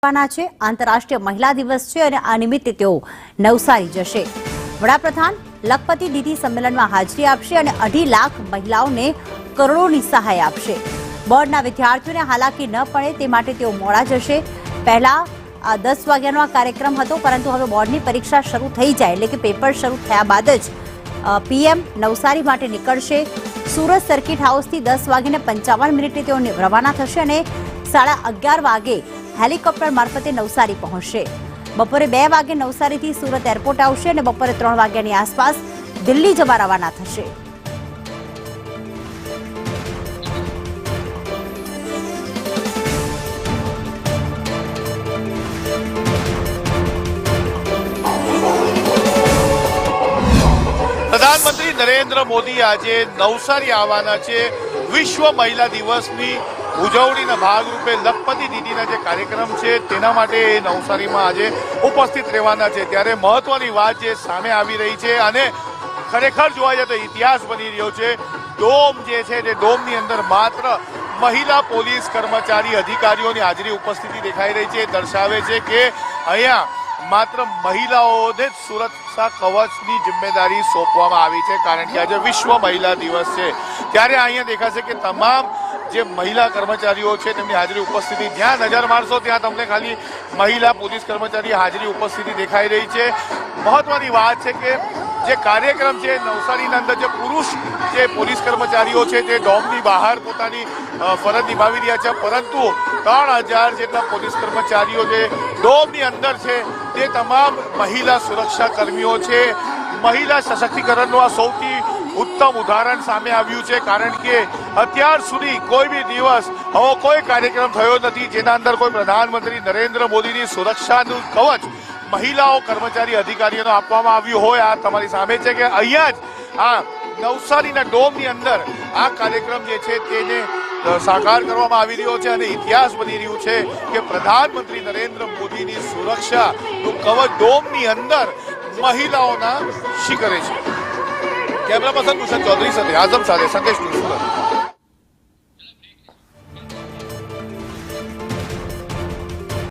છે। આંતરરાષ્ટ્રીય મહિલા દિવસ છે અને આ નિમિત્તે તેઓ નવસારી જશે। વડાપ્રધાન લખપતિ દીદી સંમેલનમાં હાજરી આપશે અને 2.5 લાખ મહિલાઓને કરોડોની સહાય આપશે। બોર્ડના વિદ્યાર્થીઓને હાલાકી ન પડે તે માટે તેઓ મોડા જશે। પહેલા 10 વાગ્યાનો આ કાર્યક્રમ હતો, પરંતુ હવે બોર્ડની પરીક્ષા શરૂ થઈ જાય એટલે કે પેપર શરૂ થયા બાદ જ પીએમ નવસારી માટે નીકળશે। સુરત સર્કિટ હાઉસથી 10:55 તેઓ રવાના થશે અને 11:30 વાગે હેલિકોપ્ટર મારફતે નવસારી પહોંચશે। બપોરે 2 વાગે નવસારીથી સુરત એરપોર્ટ આવશે અને બપોરે 3 વાગ્યાની આસપાસ દિલ્હી જવા રવાના થશે। પ્રધાનમંત્રી નરેન્દ્ર મોદી આજે નવસારી આવવાના છે। વિશ્વ મહિલા દિવસની ઉજવણીના ભાગરૂપે લખપતિ દીદીના જે કાર્યક્રમ છે તેના માટે નવસારીમાં આજે ઉપસ્થિત રહેવાના છે। ત્યારે મહત્વની વાત જે સામે આવી રહી છે અને ખરેખર જોવા જાય તો ઇતિહાસ બની રહ્યો છે। ડોમ જે છે તે ડોમની અંદર માત્ર મહિલા પોલીસ કર્મચારી અધિકારીઓની હાજરી ઉપસ્થિતિ દેખાઈ રહી છે। દર્શાવે છે કે અહીંયા માત્ર મહિલાઓને જ સુરક્ષા કવચની જિમ્મેદારી સોંપવામાં આવી છે, કારણ કે આજે વિશ્વ મહિલા દિવસ છે। ત્યારે અહીંયા દેખાશે કે તમામ જે મહિલા કર્મચારીઓ છે તેમની હાજરી ઉપસ્થિતિ, જ્યાં નજર મારશો ત્યાં તમને ખાલી મહિલા પોલીસ કર્મચારી હાજરી ઉપસ્થિતિ દેખાઈ રહી છે। મહત્વની વાત છે કે જે કાર્યક્રમ છે નવસારીના અંદર જે પુરુષ જે પોલીસ કર્મચારીઓ છે તે ડોમની બહાર પોતાની ફરજ નિભાવી રહ્યા છે, પરંતુ 3000 જેટલા પોલીસ કર્મચારીઓ જે ડોમની અંદર છે તે તમામ મહિલા સુરક્ષા કર્મીઓ છે। મહિલા સશક્તિકરણનું આ સૌથી ઉત્તમ ઉદાહરણ સામે આવ્યું છે, કારણ કે અત્યાર સુધી કોઈ બી દિવસ આવો કોઈ કાર્યક્રમ થયો નથી જેના અંદર કોઈ પ્રધાનમંત્રી નરેન્દ્ર મોદીની સુરક્ષાનું કવચ મહિલાઓ કર્મચારી અધિકારીઓને આપવામાં આવ્યું હોય। આ તમારી સામે છે કે અહીંયા જ આ નવસારીના ડોમની અંદર આ કાર્યક્રમ જે છે તેને સાકાર કરવામાં આવી રહ્યો છે અને ઇતિહાસ બની રહ્યું છે કે પ્રધાનમંત્રી નરેન્દ્ર મોદીની સુરક્ષાનું કવચ ડોમની અંદર મહિલાઓના શિખરે છે। કેમેરા પર્સન ભૂષણ ચૌધરી સાથે આઝમ સાથે સંદેશ ન્યૂઝ।